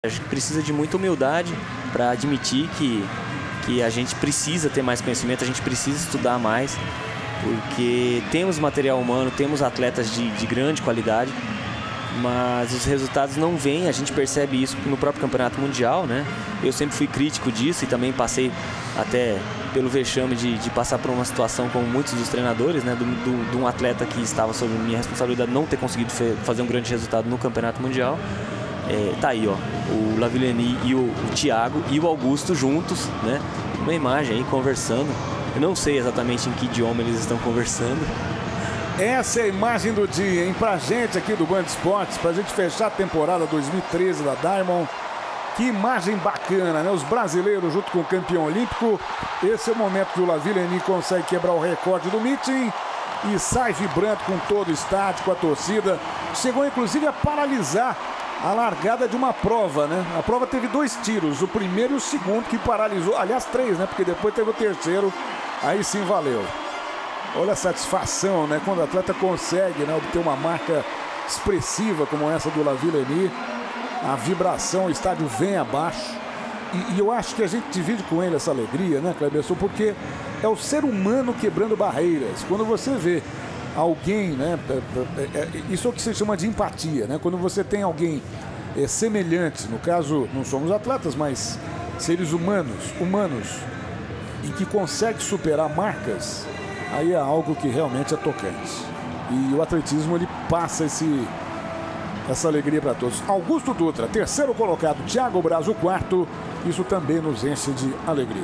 A gente precisa de muita humildade para admitir que a gente precisa ter mais conhecimento, a gente precisa estudar mais, porque temos material humano, temos atletas de grande qualidade, mas os resultados não vêm. A gente percebe isso no próprio campeonato mundial, né? Eu sempre fui crítico disso e também passei até pelo vexame de passar por uma situação como muitos dos treinadores, né? De um atleta que estava sob minha responsabilidade não ter conseguido fazer um grande resultado no campeonato mundial. Tá aí, ó, o Lavillenie e o Thiago e o Augusto juntos, né? Uma imagem aí conversando. Eu não sei exatamente em que idioma eles estão conversando. Essa é a imagem do dia, hein? Pra gente aqui do Band Esportes, pra gente fechar a temporada 2013 da Diamond. Que imagem bacana, né? Os brasileiros junto com o campeão olímpico. Esse é o momento que o Lavillenie consegue quebrar o recorde do meeting e sai vibrando com todo o estádio, com a torcida. Chegou inclusive a paralisar a largada de uma prova, né? A prova teve 2 tiros, o primeiro e o segundo, que paralisou, aliás 3, né? Porque depois teve o terceiro, aí sim valeu. Olha a satisfação, né? Quando o atleta consegue, né, obter uma marca expressiva como essa do Lavillenie, a vibração, o estádio vem abaixo. E eu acho que a gente divide com ele essa alegria, né, Cleberson? Porque é o ser humano quebrando barreiras. Quando você vê alguém, né, isso é o que se chama de empatia, né? Quando você tem alguém semelhante, no caso não somos atletas, mas seres humanos, e que consegue superar marcas, aí é algo que realmente é tocante. E o atletismo, ele passa essa alegria para todos. Augusto Dutra, terceiro colocado, Thiago Braz, o quarto, isso também nos enche de alegria.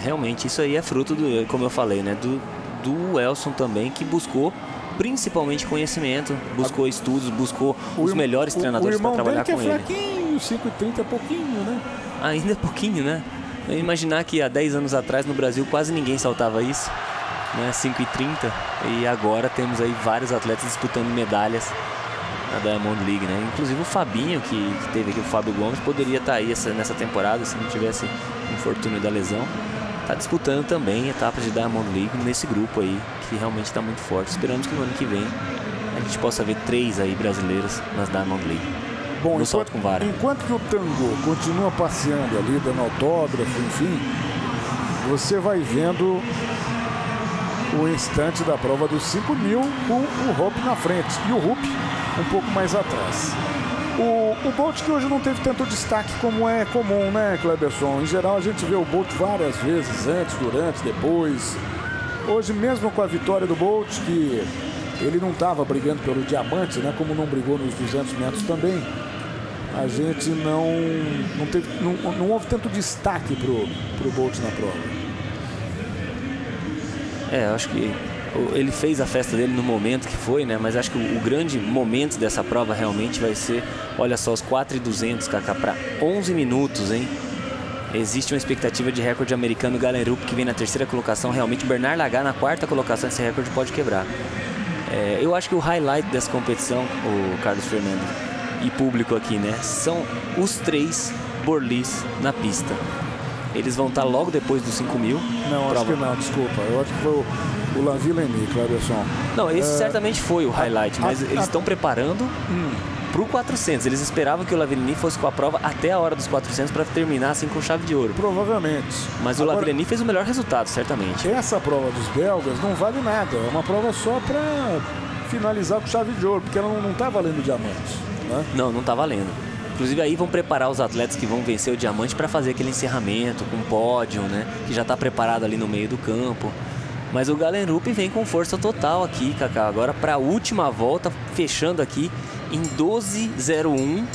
Realmente, isso aí é fruto do, como eu falei, né, do Elson também, que buscou principalmente conhecimento, buscou estudos, buscou os melhores treinadores para trabalhar com ele. O irmão dele que é fraquinho, 5,30 é pouquinho, né? Ainda é pouquinho, né? Imaginar que há 10 anos atrás no Brasil quase ninguém saltava isso, né? 5,30, e agora temos aí vários atletas disputando medalhas na Diamond League, né? Inclusive o Fabinho, que teve aqui, o Fábio Gomes, poderia estar aí nessa temporada se não tivesse infortúnio da lesão. Está disputando também etapas de Diamond League nesse grupo aí, que realmente está muito forte. Esperamos que no ano que vem a gente possa ver 3 aí brasileiros nas Diamond League. Bom, no salto com vara. Enquanto que o Tango continua passeando ali, dando autógrafo, enfim, você vai vendo o instante da prova dos 5.000 com o Hope na frente e o Rupp um pouco mais atrás. O Bolt, que hoje não teve tanto destaque como é comum, né, Cleberson? Em geral a gente vê o Bolt várias vezes, antes, durante, depois. Hoje, mesmo com a vitória do Bolt, que ele não estava brigando pelo diamante, né, como não brigou nos 200 metros também, a gente não houve tanto destaque pro Bolt na prova. Acho que ele fez a festa dele no momento que foi, né? Mas acho que o grande momento dessa prova realmente vai ser, olha só, os 4.200, Kaká, para 11 minutos, hein? Existe uma expectativa de recorde americano. Galen Rupp, que vem na terceira colocação, realmente Bernard Lagat na quarta colocação, esse recorde pode quebrar. Eu acho que o highlight dessa competição, o Carlos Fernando e público aqui, né, são os 3 Borlis na pista. Eles vão estar logo depois dos 5.000. Não, acho que não, desculpa. Eu acho que foi o Lavillenie, Cleberson. Não, esse certamente foi o highlight, mas eles estão preparando para o 400. Eles esperavam que o Lavillenie fosse com a prova até a hora dos 400 para terminar assim com chave de ouro. Provavelmente. Mas o Lavillenie fez o melhor resultado, certamente. Essa prova dos belgas não vale nada. É uma prova só para finalizar com chave de ouro, porque ela não está valendo diamante, né? Não está valendo. Inclusive aí vão preparar os atletas que vão vencer o diamante para fazer aquele encerramento com pódio, né? Que já está preparado ali no meio do campo. Mas o Galen Rupp vem com força total aqui, Kaká. Agora para a última volta, fechando aqui em 12:01.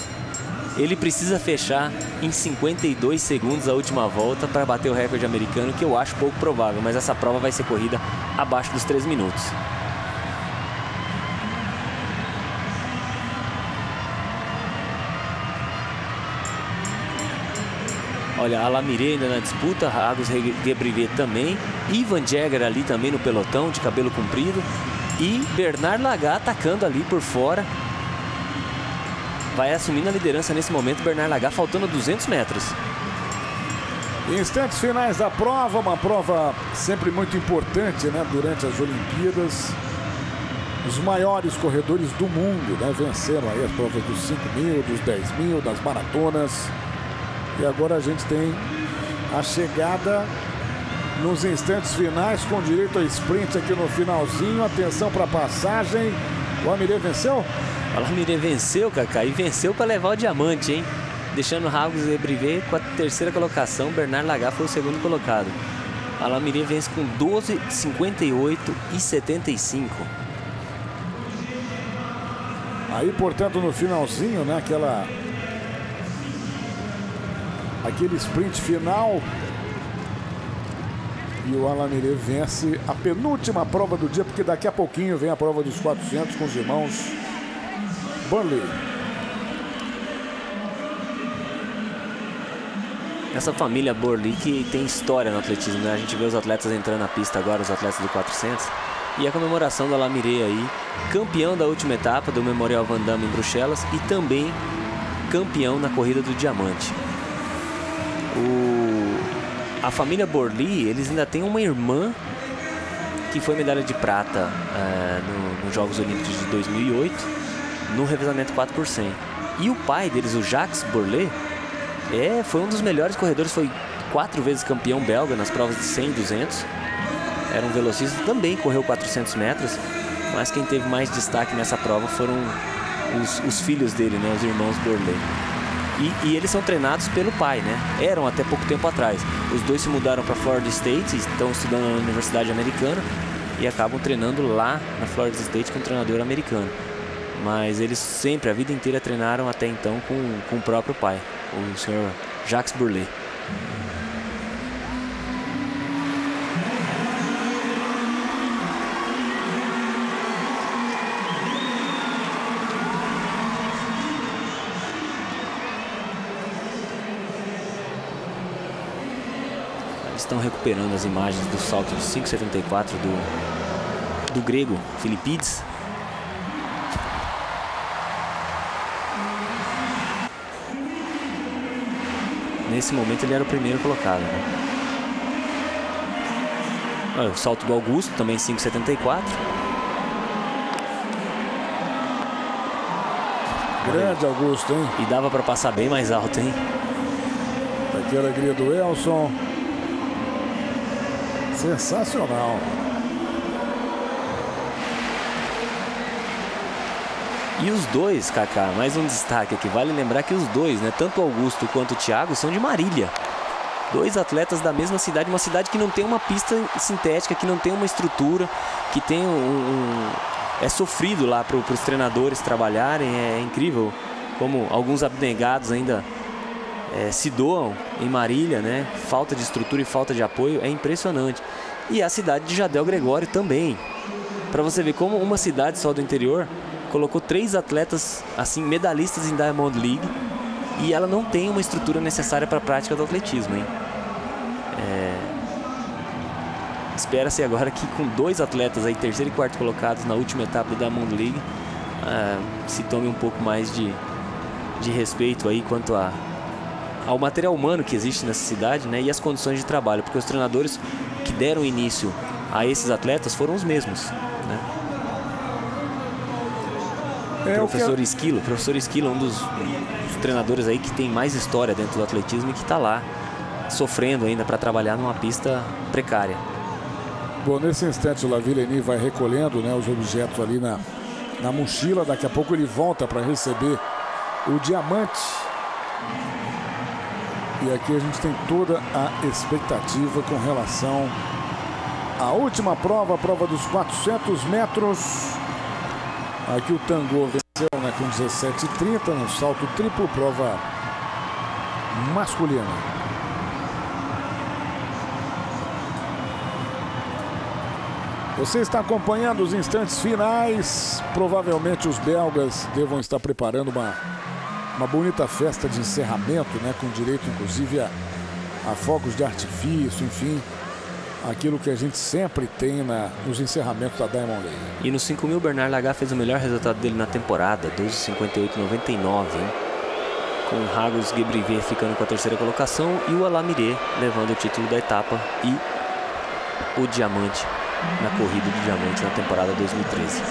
Ele precisa fechar em 52 segundos a última volta para bater o recorde americano, que eu acho pouco provável. Mas essa prova vai ser corrida abaixo dos 3 minutos. Olha, a Lamiré ainda na disputa, Agus Gebrivet também, Ivan Jäger ali também no pelotão, de cabelo comprido, e Bernard Lagat atacando ali por fora. Vai assumindo a liderança nesse momento, Bernard Lagat, faltando 200 metros. Instantes finais da prova, uma prova sempre muito importante, né, durante as Olimpíadas. os maiores corredores do mundo, né? Venceram aí as provas dos 5 mil, dos 10 mil, das maratonas. E agora a gente tem a chegada nos instantes finais, com direito a sprint aqui no finalzinho. Atenção para a passagem. O Amiré venceu? O Alamiré venceu, Cacá, e venceu para levar o diamante, hein? Deixando o Ragos Gebrivet com a terceira colocação. Bernard Lagat foi o segundo colocado. O Alamiré vence com 12, 58 e 75. Aí, portanto, no finalzinho, né? Aquele sprint final. E o Alamiré vence a penúltima prova do dia, porque daqui a pouquinho vem a prova dos 400 com os irmãos Burley. Essa família Burley que tem história no atletismo, né? A gente vê os atletas entrando na pista agora, os atletas do 400. E a comemoração do Alamiré aí, campeão da última etapa do Memorial Van Damme em Bruxelas e também campeão na corrida do diamante. A família Burley, eles ainda têm uma irmã que foi medalha de prata nos Jogos Olímpicos de 2008, no revezamento 4x100. E o pai deles, o Jacques Burley, foi um dos melhores corredores, foi 4 vezes campeão belga nas provas de 100 e 200. Era um velocista, também correu 400 metros, mas quem teve mais destaque nessa prova foram os filhos dele, né, os irmãos Burley. E eles são treinados pelo pai, né? Eram até pouco tempo atrás. Os dois se mudaram para Florida State, estão estudando na Universidade Americana e acabam treinando lá na Florida State com um treinador americano. Mas eles sempre, a vida inteira, treinaram até então com o próprio pai, o senhor Jacques Burley. Estão recuperando as imagens do salto de 5,74 do grego Filipides. Nesse momento ele era o primeiro colocado, né? Olha, o salto do Augusto também 5,74. Grande Augusto, hein? E dava para passar bem mais alto, hein? Aqui a alegria do Elson. Sensacional. E os dois, Kaká, mais um destaque aqui. Vale lembrar que os dois, né, tanto o Augusto quanto o Thiago, são de Marília. Dois atletas da mesma cidade, uma cidade que não tem uma pista sintética, que não tem uma estrutura, que tem é sofrido lá para os treinadores trabalharem. É incrível como alguns abnegados ainda se doam em Marília, né? Falta de estrutura e falta de apoio é impressionante. E a cidade de Jadel Gregório também. Para você ver como uma cidade só do interior colocou 3 atletas assim medalhistas em Diamond League e ela não tem uma estrutura necessária para a prática do atletismo, hein? Espera-se agora que com 2 atletas aí, terceiro e quarto colocados na última etapa do Diamond League, se tome um pouco mais de respeito aí quanto ao material humano que existe nessa cidade, né, e as condições de trabalho, porque os treinadores que deram início a esses atletas foram os mesmos, né? Professor Esquilo, um dos treinadores aí que tem mais história dentro do atletismo e que está lá sofrendo ainda para trabalhar numa pista precária. Bom, nesse instante o Lavillenie vai recolhendo, né, os objetos ali na mochila. Daqui a pouco ele volta para receber o diamante. E aqui a gente tem toda a expectativa com relação à última prova, a prova dos 400 metros. Aqui o Tango venceu, né, com 17,30 no salto triplo, prova masculina. Você está acompanhando os instantes finais. Provavelmente os belgas devam estar preparando uma bonita festa de encerramento, né, com direito inclusive a fogos de artifício, enfim, aquilo que a gente sempre tem nos encerramentos da Diamond League. E no 5.000 Bernard Lagat fez o melhor resultado dele na temporada, 12,58,99, com o Ragos Gebrivet ficando com a terceira colocação e o Alamiré levando o título da etapa e o diamante na corrida do diamante na temporada 2013.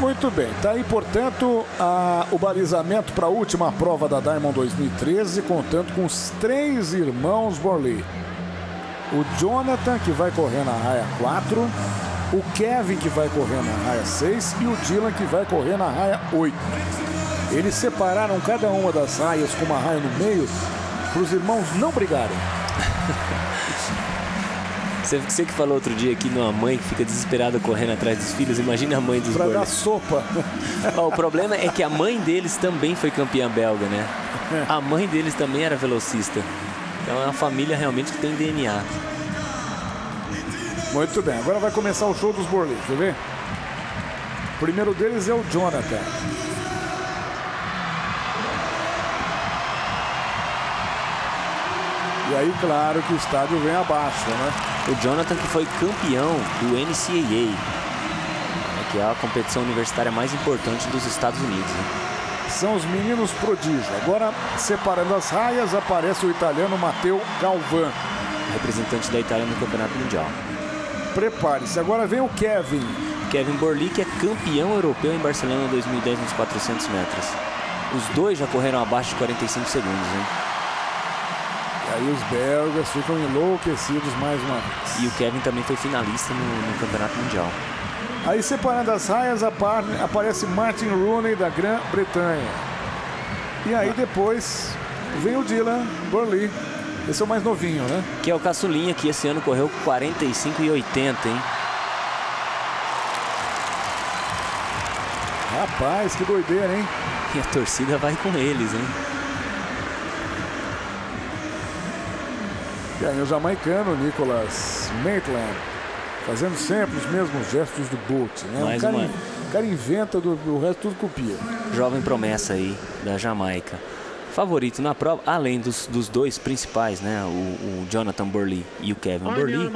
Muito bem, tá aí, portanto, o balizamento para a última prova da Diamond 2013, contando com os 3 irmãos Borlée. O Jonathan, que vai correr na raia 4, o Kevin, que vai correr na raia 6, e o Dylan, que vai correr na raia 8. Eles separaram cada uma das raias com uma raia no meio para os irmãos não brigarem. Você que falou outro dia aqui numa mãe que fica desesperada correndo atrás dos filhos, imagina a mãe dos Para Borlée. dar sopa. O problema é que a mãe deles também foi campeã belga, né? A mãe deles também era velocista. Então é uma família realmente que tem DNA. Muito bem, agora vai começar o show dos Borlée, quer ver? O primeiro deles é o Jonathan. E aí, claro que o estádio vem abaixo, né? O Jonathan, que foi campeão do NCAA, que é a competição universitária mais importante dos Estados Unidos, né? São os meninos prodígio. Agora, separando as raias, aparece o italiano Matteo Galvan, representante da Itália no Campeonato Mundial. Prepare-se, agora vem o Kevin. Kevin Borlée, que é campeão europeu em Barcelona em 2010 nos 400 metros. Os dois já correram abaixo de 45 segundos, hein? E aí os belgas ficam enlouquecidos mais uma vez. E o Kevin também foi finalista no Campeonato Mundial. Aí, separando as raias, aparece Martin Rooney, da Grã-Bretanha. E aí depois vem o Dylan Borlée. Esse é o mais novinho, né? Que é o caçulinha, que esse ano correu 45,80, hein? Rapaz, que doideira, hein? E a torcida vai com eles, hein? E aí o jamaicano Nicholas Maitland, fazendo sempre os mesmos gestos do Bolt, né? O cara inventa, do resto tudo copia. Jovem promessa aí da Jamaica. Favorito na prova, além dos dois principais, né? O Jonathan Borlée e o Kevin Borlée.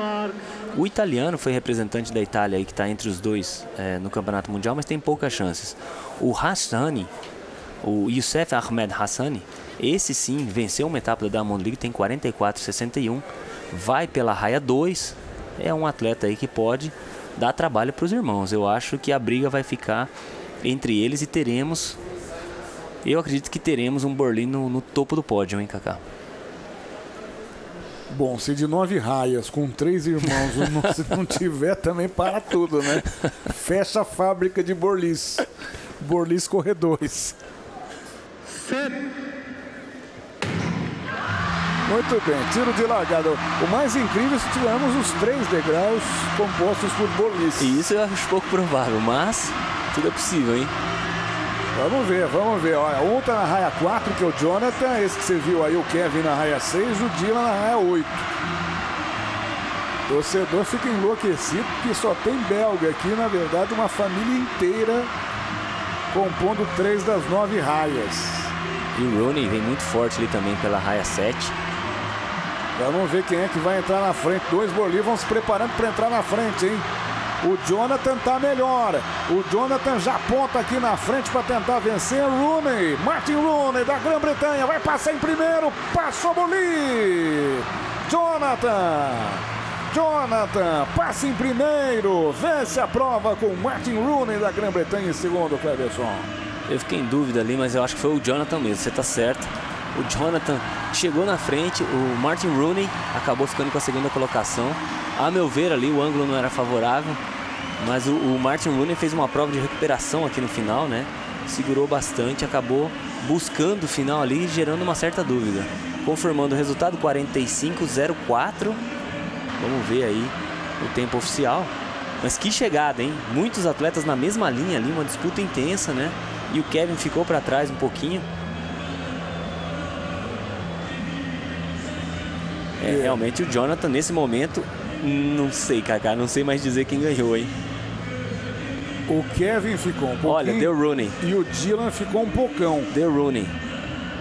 O italiano foi representante da Itália aí, que está entre os dois no Campeonato Mundial, mas tem poucas chances. O Hassani, o Youssef Ahmed Hassani, esse sim venceu uma etapa da Diamond League, tem 44,61, vai pela raia 2, é um atleta aí que pode dar trabalho para os irmãos. Eu acho que a briga vai ficar entre eles e eu acredito que teremos um Borlée no topo do pódio, hein, Kaká? Bom, se de 9 raias com 3 irmãos não tiver, também para tudo, né? Fecha a fábrica de Borlées. Borlées corredores. Muito bem, tiro de largada. O mais incrível é se tivermos os 3 degraus compostos por Borlées. Isso eu acho pouco provável, mas tudo é possível, hein? Vamos ver, vamos ver. Olha, um tá na raia 4, que é o Jonathan. Esse que você viu aí, o Kevin na raia 6, o Dylan na raia 8. O torcedor fica enlouquecido porque só tem belga aqui, na verdade, uma família inteira compondo 3 das 9 raias. E o Rooney vem muito forte ali também pela raia 7. Vamos ver quem é que vai entrar na frente. 2 Borlée vão se preparando para entrar na frente, hein? O Jonathan tá melhor. O Jonathan já aponta aqui na frente para tentar vencer. Rooney, Martin Rooney da Grã-Bretanha, vai passar em primeiro. Passou Borlée. Jonathan passa em primeiro. Vence a prova com Martin Rooney da Grã-Bretanha em segundo, Cleberson. Eu fiquei em dúvida ali, mas eu acho que foi o Jonathan mesmo, você tá certo. O Jonathan chegou na frente, o Martin Rooney acabou ficando com a segunda colocação. A meu ver ali o ângulo não era favorável, mas o Martin Rooney fez uma prova de recuperação aqui no final, né? Segurou bastante, acabou buscando o final ali, gerando uma certa dúvida. Confirmando o resultado, 45,04. Vamos ver aí o tempo oficial. Mas que chegada, hein? Muitos atletas na mesma linha ali, uma disputa intensa, né? E o Kevin ficou para trás um pouquinho. Realmente o Jonathan nesse momento, não sei, Kaká, não sei mais dizer quem ganhou, hein? O Kevin ficou um pouquinho. Olha, deu Rooney. E o Dylan ficou um pocão. Deu Rooney.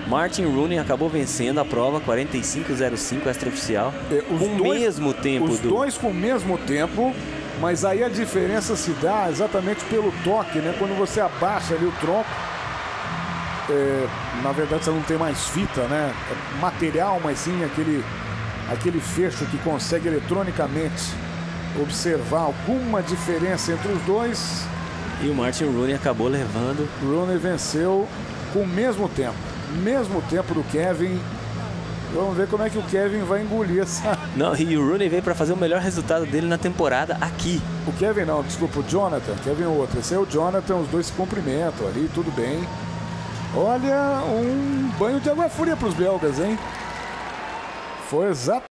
Martin Rooney acabou vencendo a prova, 45,05 extraoficial. Com o mesmo tempo. Os dois com o mesmo tempo, mas aí a diferença se dá exatamente pelo toque, né? Quando você abaixa ali o tronco, na verdade você não tem mais fita, né? É material, mas sim aquele fecho que consegue eletronicamente observar alguma diferença entre os dois. E o Martin Rooney acabou levando. Rooney venceu com o mesmo tempo do Kevin. Vamos ver como é que o Kevin vai engolir essa... Não, e o Rooney veio para fazer o melhor resultado dele na temporada aqui. O Kevin não, desculpa, o Jonathan. Kevin é o outro. Esse é o Jonathan, os dois se cumprimentam ali, tudo bem. Olha, um banho de água fria para os belgas, hein? Foi exatamente...